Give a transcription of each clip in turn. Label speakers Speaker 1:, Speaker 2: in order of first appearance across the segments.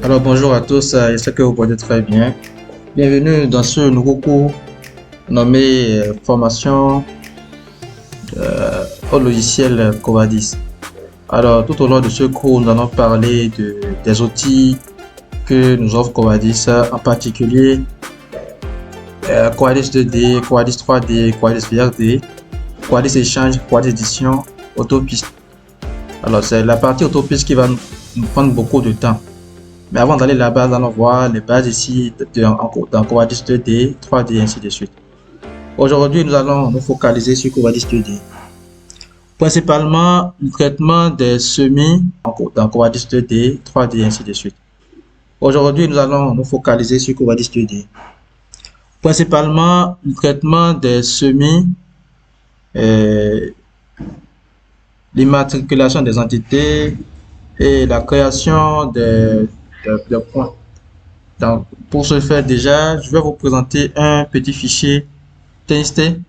Speaker 1: Alors bonjour à tous, j'espère que vous portez très bien. Bienvenue dans ce nouveau cours nommé Formation au logiciel Covadis. Alors tout au long de ce cours, nous allons parler des outils que nous offre Covadis, en particulier Covadis 2D, Covadis 3D, Covadis VRD, Covadis Échange, Covadis Édition, Autopiste. Alors c'est la partie Autopiste qui va nous prendre beaucoup de temps. Mais avant d'aller là-bas, nous allons voir les bases ici dans Covadis 2D, 3D et ainsi de suite. Aujourd'hui, nous allons nous focaliser sur Covadis 2D. Principalement, le traitement des semis dans Covadis 2D, 3D et ainsi de suite. Aujourd'hui, nous allons nous focaliser sur Covadis 2D. Principalement, le traitement des semis, l'immatriculation des entités et la création des points. Donc, pour ce faire déjà, je vais vous présenter un petit fichier TXT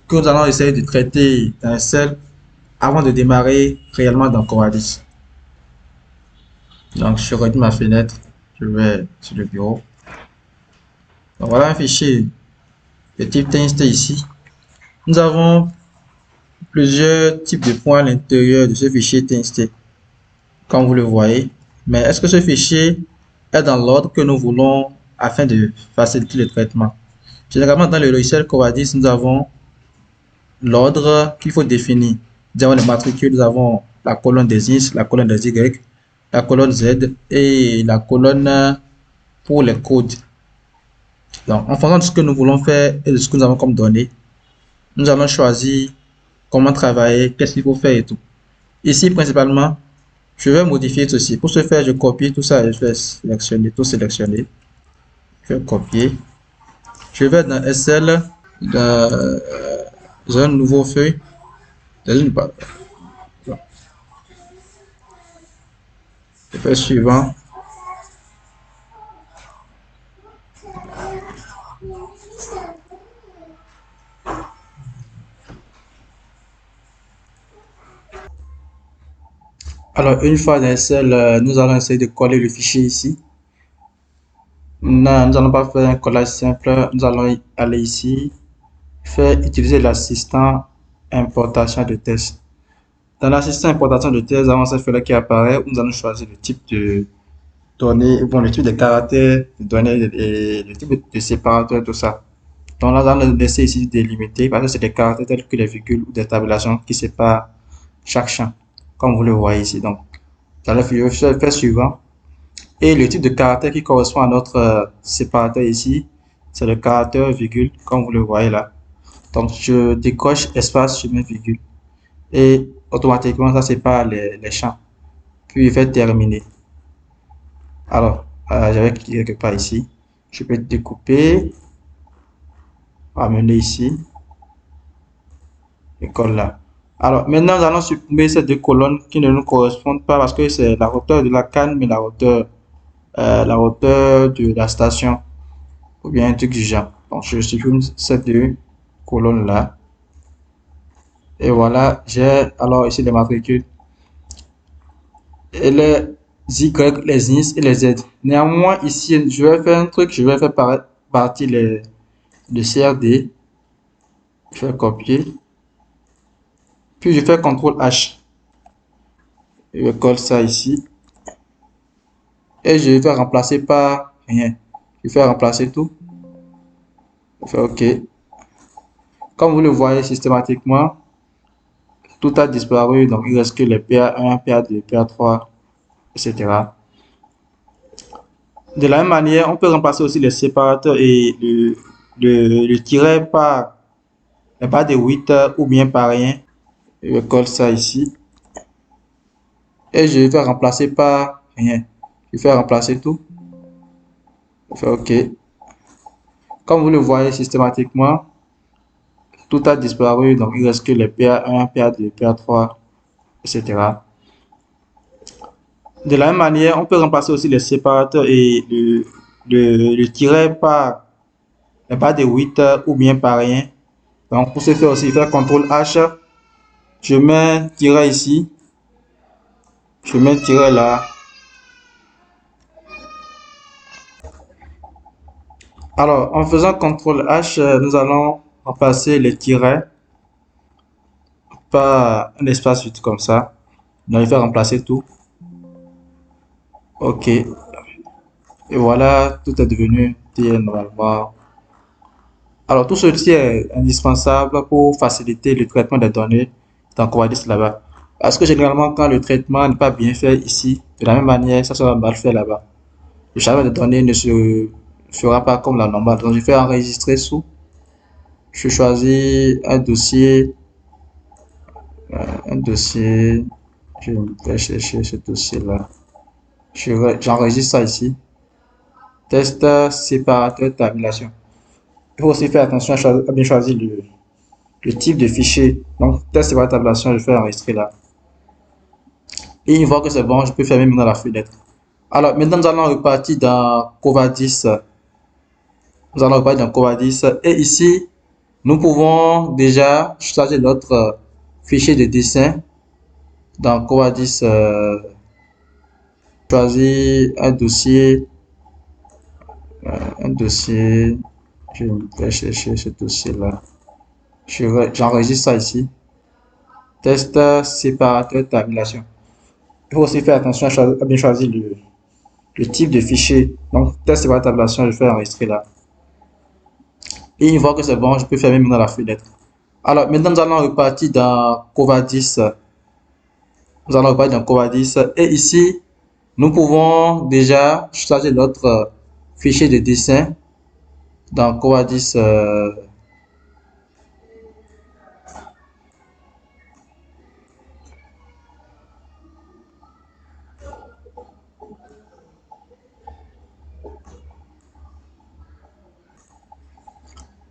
Speaker 1: que nous allons essayer de traiter dans Excel avant de démarrer réellement dans Covadis. Donc, je redis ma fenêtre, je vais sur le bureau. Donc, voilà un fichier de type TXT ici. Nous avons plusieurs types de points à l'intérieur de ce fichier TXT, comme vous le voyez. Mais est-ce que ce fichier est dans l'ordre que nous voulons afin de faciliter le traitement? Généralement, dans le logiciel Covadis, nous avons l'ordre qu'il faut définir. Nous avons les matricules, nous avons la colonne des X, la colonne des Y, la colonne Z et la colonne pour les codes. Donc, en fonction de ce que nous voulons faire et de ce que nous avons comme données, nous allons choisir comment travailler, qu'est-ce qu'il faut faire et tout. Ici, principalement, je vais modifier ceci. Pour ce faire, je copie tout ça et je vais sélectionner, tout sélectionner. Je vais copier. Je vais dans SL, dans un nouveau feuille. Le feuille suivant. Alors, une fois dans Excel, nous allons essayer de coller le fichier ici. Non, nous n'allons pas faire un collage simple. Nous allons aller ici, utiliser l'assistant importation de texte. Dans l'assistant importation de texte, nous avons cette fenêtre qui apparaît où nous allons choisir le type de données, bon, le type de caractères, de données et le type de séparateur, tout ça. Donc là, nous allons laisser ici délimiter parce que c'est des caractères tels que les virgules ou des tabulations qui séparent chaque champ, comme vous le voyez ici. Donc, dans le fait suivant. Et le type de caractère qui correspond à notre séparateur ici, c'est le caractère virgule, comme vous le voyez là. Donc, je décoche espace, je mets virgule. Et automatiquement, ça sépare les champs. Puis, je vais terminer. Alors, j'avais cliqué quelque part ici. Je peux découper, amener ici, et coller là. Alors, maintenant, nous allons supprimer ces deux colonnes qui ne nous correspondent pas parce que c'est la hauteur de la canne, mais la hauteur de la station ou bien un truc du genre. Donc, je supprime ces deux colonnes là. Et voilà, j'ai alors ici les matricules et les Y, les X et les Z. Néanmoins, ici, je vais faire un truc, je vais faire partie le CRD. Je vais copier. Puis, je fais CTRL H. Je colle ça ici. Et je vais remplacer par rien. Je vais remplacer tout. Je fais OK. Comme vous le voyez systématiquement, tout a disparu. Donc, il reste que les PA1, PA2, PA3, etc. De la même manière, on peut remplacer aussi les séparateurs et le tiret par la barre de 8 ou bien par rien. Je colle ça ici. Et je vais remplacer par rien. Je vais remplacer tout. Je fais OK. Comme vous le voyez systématiquement, tout a disparu. Donc, il reste que les PA1, PA2, PA3, etc. De la même manière, on peut remplacer aussi les séparateurs et le tiret par la barre de 8 ou bien par rien. Donc, pour ce faire aussi, faire CTRL H. Je mets tiret ici. Je mets tiret là. Alors, en faisant CTRL H, nous allons remplacer les tirets par un espace vide comme ça. On va faire remplacer tout. OK. Et voilà, tout est devenu normalement. Alors, tout ceci est indispensable pour faciliter le traitement des données dans Covadis là-bas. Parce que généralement, quand le traitement n'est pas bien fait ici, de la même manière, ça sera mal fait là-bas. Le chargement des données ne se fera pas comme la normale. Donc, je fais enregistrer sous. Je choisis un dossier, je vais chercher ce dossier-là. J'enregistre ça ici. Test séparateur tabulation. Il faut aussi faire attention à bien choisir le type de fichier. Donc, test séparateur tabulation, je fais enregistrer là. Et une fois que c'est bon, je peux fermer maintenant la fenêtre. Alors, maintenant, nous allons repartir dans Covadis. Nous allons repartir dans Covadis. Et ici, nous pouvons déjà charger notre fichier de dessin dans Covadis. Choisir un dossier, je vais chercher ce dossier-là. J'enregistre ça ici. Test séparateur tabulation. Il faut aussi faire attention à bien choisir le type de fichier. Donc, test séparateur tabulation, je fais enregistrer là. Et une fois que c'est bon, je peux fermer maintenant la fenêtre. Alors, maintenant, nous allons repartir dans Covadis. Nous allons repartir dans Covadis. Et ici, nous pouvons déjà charger notre fichier de dessin dans Covadis.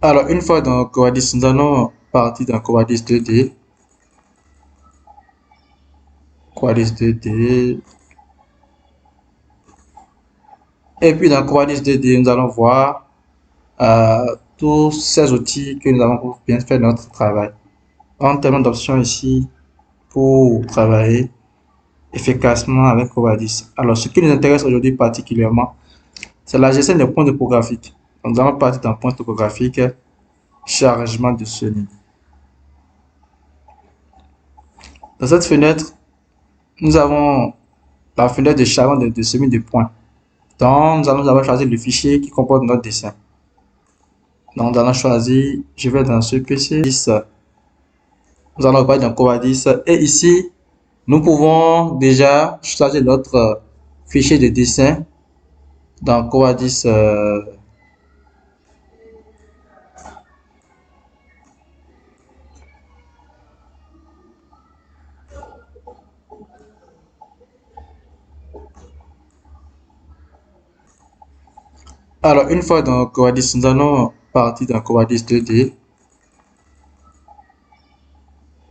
Speaker 1: Alors, une fois dans Covadis, nous allons partir dans Covadis 2D. Covadis 2D. Et puis dans Covadis 2D, nous allons voir tous ces outils que nous avons pour bien faire notre travail. On a tellement d'options ici pour travailler efficacement avec Covadis. Alors, ce qui nous intéresse aujourd'hui particulièrement, c'est la gestion des points topographiques. Donc, nous allons partir dans point topographique, chargement de Sony. Dans cette fenêtre, nous avons la fenêtre de chargement de semis de points. Donc, nous allons d'abord choisir le fichier qui comporte notre dessin. Donc, nous allons choisir, je vais dans ce PC, nous allons repartir dans Covadis. Et ici, nous pouvons déjà charger notre fichier de dessin dans Covadis. Alors, une fois dans Covadis, nous allons partir dans Covadis 2D.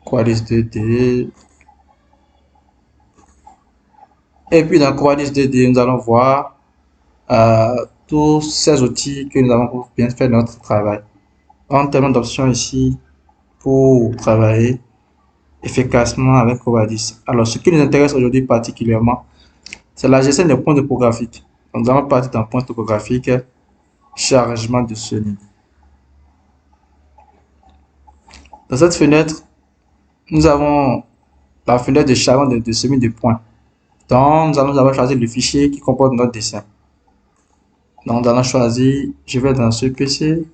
Speaker 1: Covadis 2D. Et puis dans Covadis 2D, nous allons voir tous ces outils que nous avons pour bien faire notre travail. On a tellement d'options ici pour travailler efficacement avec Covadis. Alors, ce qui nous intéresse aujourd'hui particulièrement, c'est la gestion des points topographiques. Donc, nous allons partir dans point topographique, chargement de Sony. Dans cette fenêtre, nous avons la fenêtre de chargement de semis de points. Donc, nous allons d'abord choisir le fichier qui comporte notre dessin. Donc, nous allons choisir, je vais dans ce PC,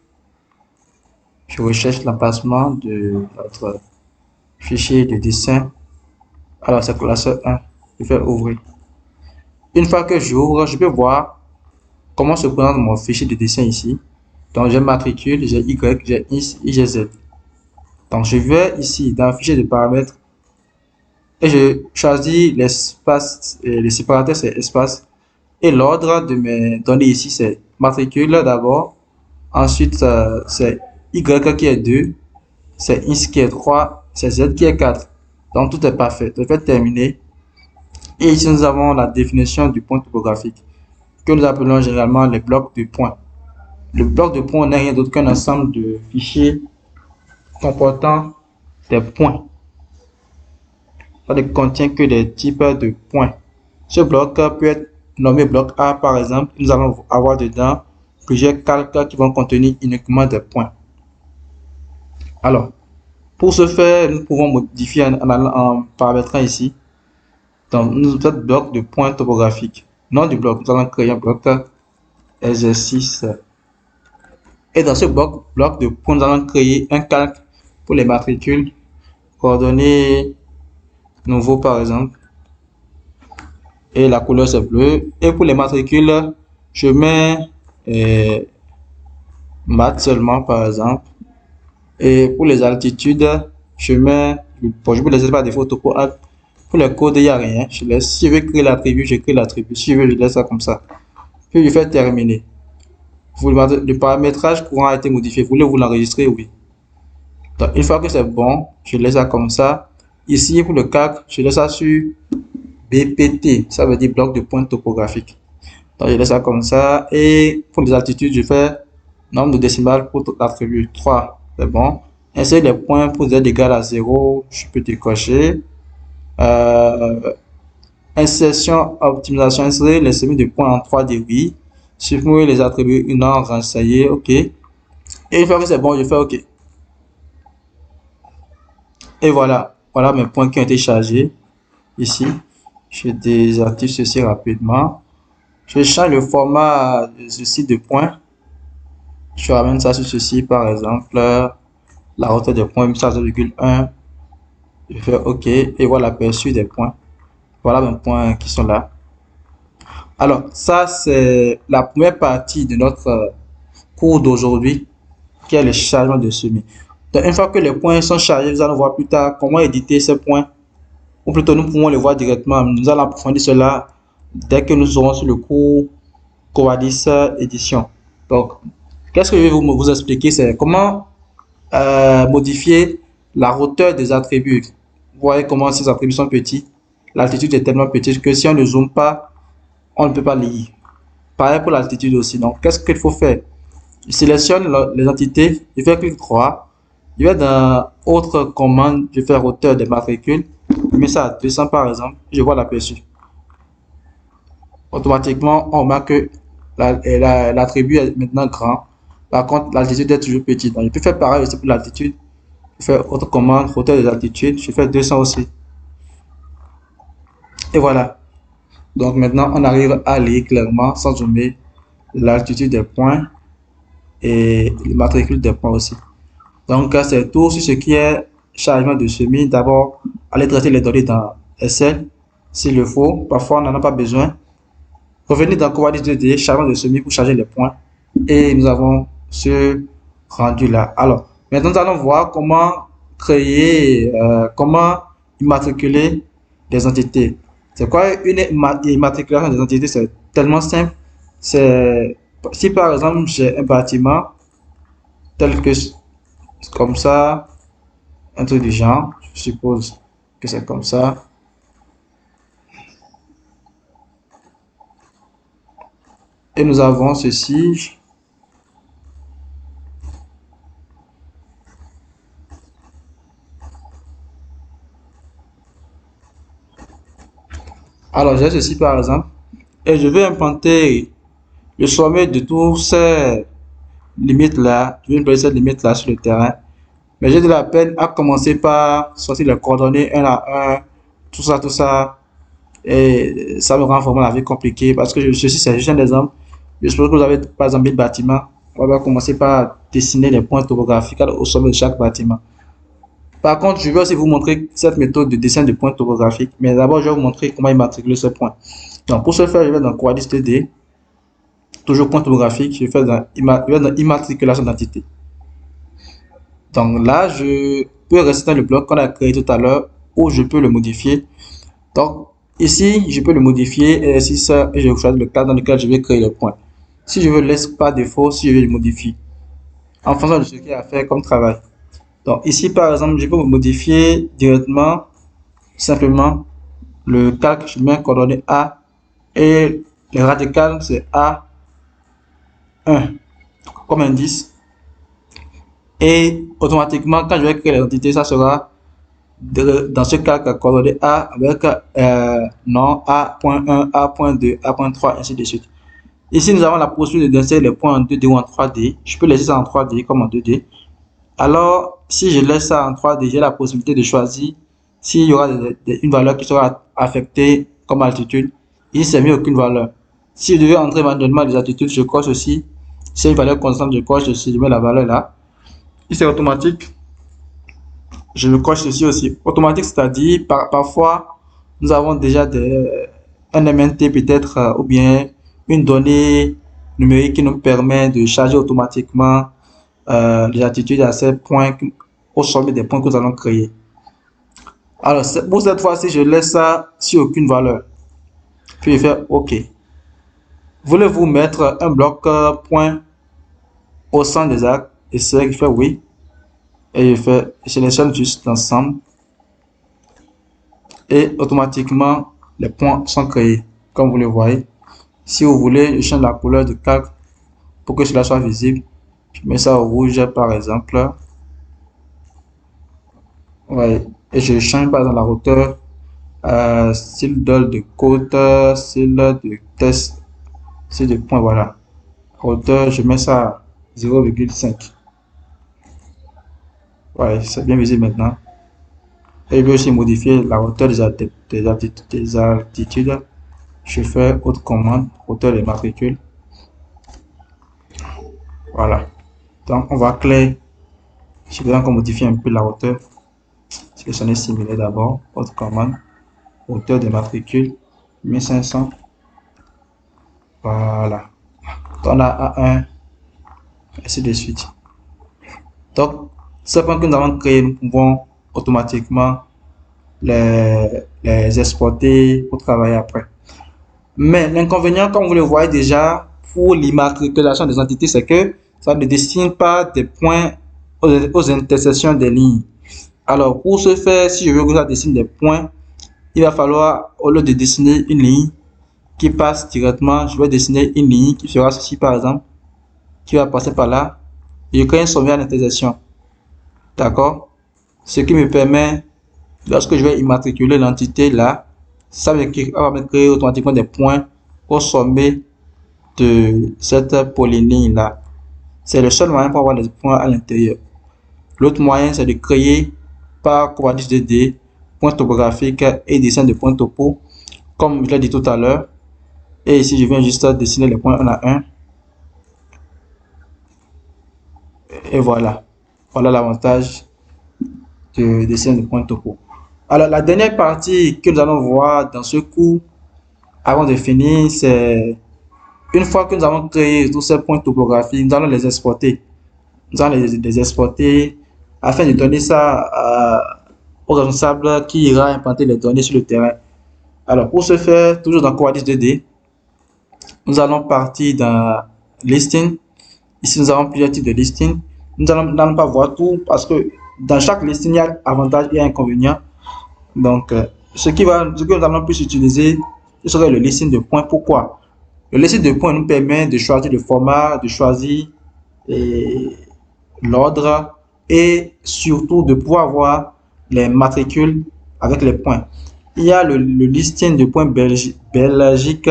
Speaker 1: je recherche l'emplacement de notre fichier de dessin. Alors, c'est classe 1. Je vais ouvrir. Une fois que j'ouvre, je peux voir comment se présente mon fichier de dessin ici. Donc, j'ai matricule, j'ai Y, j'ai X et j'ai Z. Donc, je vais ici dans le fichier de paramètres et je choisis l'espace, le séparateur c'est espace. Et l'ordre de mes données ici, c'est matricule d'abord. Ensuite, c'est Y qui est 2, c'est X qui est 3, c'est Z qui est 4. Donc, tout est parfait. Je vais terminer. Et ici, nous avons la définition du point topographique, que nous appelons généralement les blocs de points. Le bloc de points n'est rien d'autre qu'un ensemble de fichiers comportant des points. Ça ne contient que des types de points. Ce bloc peut être nommé bloc A par exemple. Nous allons avoir dedans plusieurs calques qui vont contenir uniquement des points. Alors, pour ce faire, nous pouvons modifier en paramétrant ici dans notre bloc de points topographiques. Nom du bloc, nous allons créer un bloc exercice. Et dans ce bloc de points, nous allons créer un calque pour les matricules, coordonnées nouveau par exemple. Et la couleur c'est bleu. Et pour les matricules, je mets maths seulement par exemple. Et pour les altitudes, je mets, bon, je vous laisse par défaut topo alt. Pour les codes, il n'y a rien. Je laisse, si je veux créer l'attribut, je crée l'attribut. Si je veux, je laisse ça comme ça. Puis je fais terminer. Le paramétrage courant a été modifié. Voulez-vous l'enregistrer? Oui. Donc, une fois que c'est bon, je laisse ça comme ça. Ici, pour le calque, je laisse ça sur BPT. Ça veut dire bloc de points topographiques. Donc, je laisse ça comme ça. Et pour les altitudes, je fais nombre de décimales pour l'attribut 3. C'est bon. Insérer les points pour z égal à 0. Je peux décocher. Insertion, optimisation, insérer les semis de points en 3D, oui. Supprimer les attributs, non, renseigner, ok. Et une fois que c'est bon, je fais ok. Et voilà, voilà mes points qui ont été chargés ici. Je désactive ceci rapidement. Je change le format de ceci de points. Je ramène ça sur ceci, par exemple, la hauteur des points, 0,1. Je fais OK et voilà l'aperçu des points. Voilà mes points qui sont là. Alors, ça, c'est la première partie de notre cours d'aujourd'hui, qui est le chargement de semis. Donc, une fois que les points sont chargés, nous allons voir plus tard comment éditer ces points. Ou plutôt, nous pouvons les voir directement. Nous allons approfondir cela dès que nous serons sur le cours Covadis édition. Donc, qu'est-ce que je vais vous expliquer, c'est comment modifier la hauteur des attributs. Vous voyez comment ces attributs sont petits. L'altitude est tellement petite que si on ne zoome pas, on ne peut pas lire. Pareil pour l'altitude aussi. Donc, qu'est-ce qu'il faut faire? Je sélectionne les entités, je fais clic droit. Je vais dans autre commande, je fais hauteur des matricules. Je mets ça à 200 par exemple. Je vois l'aperçu. Automatiquement, on remarque que l'attribut est maintenant grand. Par contre, l'altitude est toujours petite. Donc, je peux faire pareil aussi pour l'altitude. Je fais autre commande, hauteur des altitudes. Je fais 200 aussi. Et voilà. Donc maintenant, on arrive à lire clairement, sans zoomer, l'altitude des points et le matricule des points aussi. Donc, c'est tout sur ce qui est chargement de semis. D'abord, aller traiter les données dans Excel, s'il le faut. Parfois, on n'en a pas besoin. Revenez dans Covadis 2D, chargement de semis pour charger les points. Et nous avons ce rendu là. Alors, maintenant, nous allons voir comment créer, comment immatriculer des entités. C'est quoi une immatriculation des entités? C'est tellement simple. C'est si par exemple j'ai un bâtiment tel que comme ça, un truc du genre, je suppose que c'est comme ça. Et nous avons ceci. Alors j'ai ceci par exemple. Et je vais implanter le sommet de tous ces limites là. Je vais implanter cette limite là sur le terrain. Mais j'ai de la peine à commencer par sortir les coordonnées un à un. Tout ça. Et ça me rend vraiment la vie compliquée parce que ceci c'est juste un exemple. Je suppose que vous avez par exemple 1000 bâtiments. On va commencer par dessiner les points topographiques au sommet de chaque bâtiment. Par contre, je vais aussi vous montrer cette méthode de dessin de points topographiques. Mais d'abord, je vais vous montrer comment immatriculer ce point. Donc, pour ce faire, je vais dans Covadis 2D. Toujours point topographique. Je vais dans immatriculation d'entité. Donc là, je peux rester dans le bloc qu'on a créé tout à l'heure ou je peux le modifier. Donc, ici, je peux le modifier et si ça, je vais choisir le cadre dans lequel je vais créer le point. Si je veux le laisse par défaut, si je veux le modifier en fonction de ce qu'il y a à faire comme travail. Donc ici, par exemple, je peux modifier directement, simplement, le calque, je mets un coordonnée A et le radical, c'est A1 comme indice. Et automatiquement, quand je vais créer l'identité, ça sera dans ce calque coordonnée A avec non A.1, A.2, A.3, ainsi de suite. Ici, nous avons la possibilité d'insérer les points en 2D ou en 3D. Je peux laisser ça en 3D comme en 2D. Alors, si je laisse ça en 3D, j'ai la possibilité de choisir s'il y aura une valeur qui sera affectée comme altitude. Ici, c'est mis aucune valeur. Si je devais entrer manuellement les altitudes, je coche aussi. Si c'est une valeur constante, je coche aussi, je mets la valeur là. Si c'est automatique, je le coche ceci aussi. Automatique, c'est-à-dire, parfois, nous avons déjà un MNT peut-être, ou bien une donnée numérique qui nous permet de charger automatiquement les attitudes à ces points, au sommet des points que nous allons créer. Alors, pour cette fois-ci, je laisse ça sur aucune valeur. Puis je fais OK. Voulez-vous mettre un bloc point au centre des axes? Et c'est je fais oui. Et je sélectionne juste l'ensemble. Et automatiquement, les points sont créés, comme vous le voyez. Si vous voulez, je change la couleur de calque pour que cela soit visible. Je mets ça au rouge, par exemple. Ouais. Et je change par exemple la hauteur, style de côte, style de test, style de point, voilà. Hauteur, je mets ça à 0,5. Ouais, c'est bien visible maintenant. Et je vais aussi modifier la hauteur des altitudes. Je fais autre commande, hauteur des matricules. Voilà. Donc, on va clé. Je vais encore modifier un peu la hauteur. Sélectionner simuler d'abord. Autre commande, hauteur des matricules, 1500. Voilà. Donc, on a A1, ainsi de suite. Donc, ce point que nous avons créé, nous pouvons automatiquement les exporter pour travailler après. Mais l'inconvénient, comme vous le voyez déjà, pour l'immatriculation des entités, c'est que ça ne dessine pas des points aux intersections des lignes. Alors, pour ce faire, si je veux que ça dessine des points, il va falloir, au lieu de dessiner une ligne qui passe directement, je vais dessiner une ligne qui fera ceci par exemple, qui va passer par là, et je crée un sommet à l'intersection. D'accord? Ce qui me permet, lorsque je vais immatriculer l'entité là, ça va me créer automatiquement des points au sommet de cette polyligne là. C'est le seul moyen pour avoir des points à l'intérieur. L'autre moyen, c'est de créer par coordinates 2D, points topographiques et dessin de points topo, comme je l'ai dit tout à l'heure. Et ici, je viens juste dessiner les points 1 à 1. Et voilà. Voilà l'avantage de dessin de points topo. Alors, la dernière partie que nous allons voir dans ce cours, avant de finir, c'est une fois que nous avons créé tous ces points topographiques, nous allons les exporter. Nous allons les exporter afin de donner ça au responsable qui ira implanter les données sur le terrain. Alors, pour ce faire, toujours dans Coordis 2D, nous allons partir dans Listing. Ici, nous avons plusieurs types de listing. Nous n'allons pas voir tout parce que dans chaque listing, il y a avantages et inconvénients. Donc, ce que nous allons plus utiliser, ce serait le listing de points. Pourquoi? Le listing de points nous permet de choisir le format, de choisir l'ordre et surtout de pouvoir voir les matricules avec les points. Il y a le listing de points belgique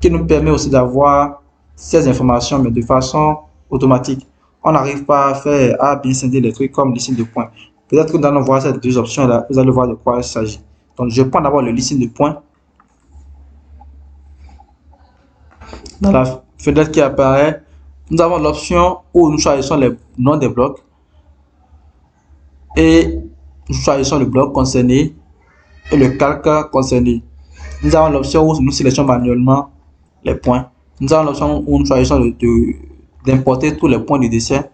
Speaker 1: qui nous permet aussi d'avoir ces informations, mais de façon automatique. On n'arrive pas à bien scinder les trucs comme listing de points. Peut-être que nous allons voir ces deux options-là, vous allez voir de quoi il s'agit. Donc, je prends d'abord le listing de points. Dans la fenêtre qui apparaît, nous avons l'option où nous choisissons les noms des blocs et nous choisissons le bloc concerné et le calque concerné. Nous avons l'option où nous sélectionnons manuellement les points. Nous avons l'option où nous choisissons d'importer tous les points du dessin.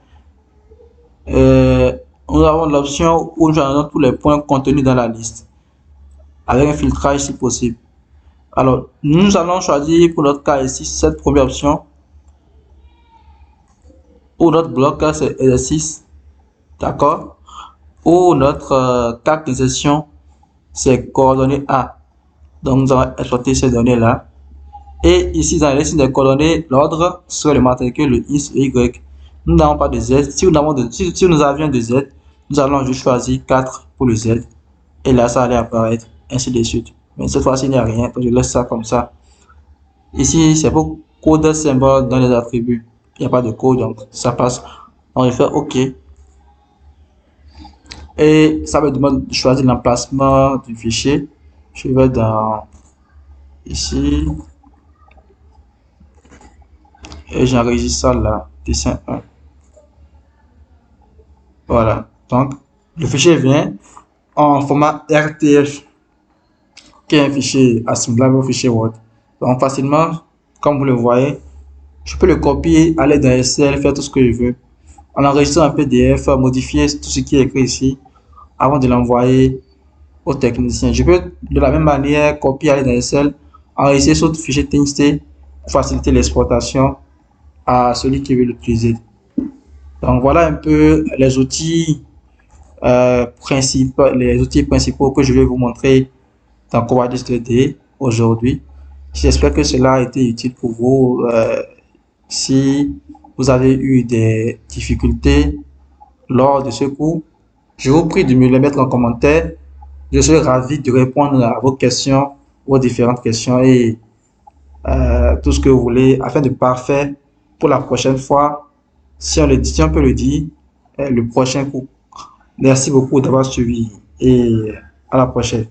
Speaker 1: Nous avons l'option où nous choisissons tous les points contenus dans la liste avec un filtrage si possible. Alors, nous allons choisir pour notre cas ici cette première option où notre bloc c'est exercice, d'accord, où notre calque d'insertion c'est coordonnées A. Donc, nous allons exploiter ces données là. Et ici, dans la liste des coordonnées, l'ordre serait le matricule, le X et Y. Nous n'avons pas de Z. Si nous avions de Z, nous allons juste choisir 4 pour le Z. Et là, ça allait apparaître, ainsi de suite. Mais cette fois-ci, il n'y a rien. Donc, je laisse ça comme ça. Ici, c'est pour code symbole dans les attributs. Il n'y a pas de code, donc ça passe. On va faire OK. Et ça me demande de choisir l'emplacement du fichier. Je vais dans ici et j'enregistre ça là, dessin 1. Voilà. Donc, le fichier vient en format RTF, qui est un fichier assimilable au fichier Word. Donc, facilement, comme vous le voyez, je peux le copier, aller dans Excel, faire tout ce que je veux. En enregistrant un PDF, modifier tout ce qui est écrit ici avant de l'envoyer au technicien. Je peux de la même manière copier, aller dans Excel, enregistrer sur le fichier TXT pour faciliter l'exportation à celui qui veut l'utiliser. Donc voilà un peu les outils principaux que je vais vous montrer dans Covadis 3D aujourd'hui. J'espère que cela a été utile pour vous. Si vous avez eu des difficultés lors de ce cours, je vous prie de me les mettre en commentaire. Je serai ravi de répondre à vos questions, vos différentes questions et tout ce que vous voulez afin de parfaire pour la prochaine fois. Si on peut le dire, le prochain cours. Merci beaucoup d'avoir suivi et à la prochaine.